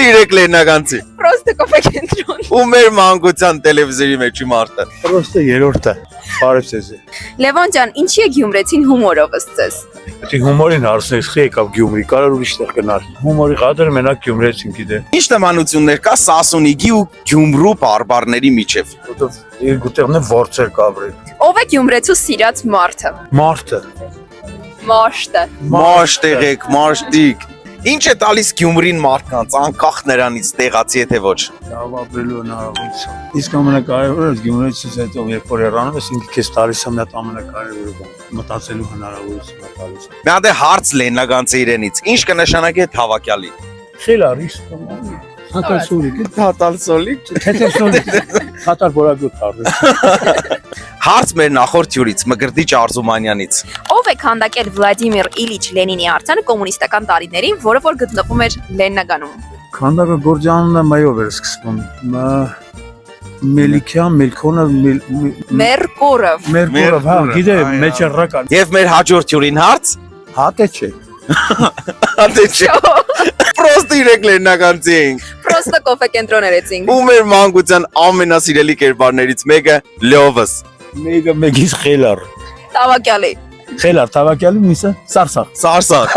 3 լեննականցի։ Պրոստը կոֆե կենտրոն։ Ու մեր մանկության տելևիզորի մեջի մարդը։ Պրոստը երրորդը։ Բարև ձեզ։ Լևոն ջան, ինչի է Գյումրեցին հումորով ըստ։ Դե հումորին հարցնես, խի եկավ Գյումրի, կարող ուրիշ տեղ գնալ։ Հումորի խաթր մենակ Գյումրեցին գիտե։ Ինչ նմանություններ կա Սասունիքի ու Գյումրու բարբարների միջև։ Որտեվ երկու տեղն է ворցեր կաբրել։ Ով է Գյումրեցու սիրած մարդը։ Մարդը։ Մաշտը։ Մաշտեղեք, մաշտիկ։ Ինչ է տալիս Գյումրին մարդկանց, անկախ նրանից տեղացի եթե ոչ։ Լավ ապրելու հնարավորություն։ Իսկ ամենակարևորը Գյումրեցից հետո երբ որ հեռանում ես, ինքը քեզ տալիս է մի հատ ամենակարևորը բան, մտածելու հնարավորություն է տալիս։ Մի հատ է հարց լեննականցի իրենից։ Ինչ կնշանակի այդ հավաքյալի։ Խելար իշ։ Հատալսոլիկ, Հատալսոլիկ։ թեթեսոլիկ։ Հատալ որագուտ արդեն։ Հարց մեր նախորդ հյուրից Մկրտիչ Արզումանյանից։ Ով է քանդակել Վլադիմիր Իլիչ Լենինի արձանը կոմունիստական տարիներին, որը որ գտնվում էր Լեննագանում։ Քանդակը գործանունը մայով էր սկսվում։ Մելիքյան, Մելքոնը, Մերկորով։ Մերկորով, հա, գիտե, մեջերրական։ Եվ մեր հաջորդ հյուրին հարց։ Հատե չէ։ Հատե չէ։ Պրոստը 3 լեննականցի ենք։ Պրոստը կոֆե կենտրոն երեցինք։ Ու մեր մանկության ամենասիրելի կերպարներից մեկը Լյովս։ Մեկը մեկից խելար։ Տավակյալի։ Խելար, թավակյալի միսը սարսախ։ Սարսակ։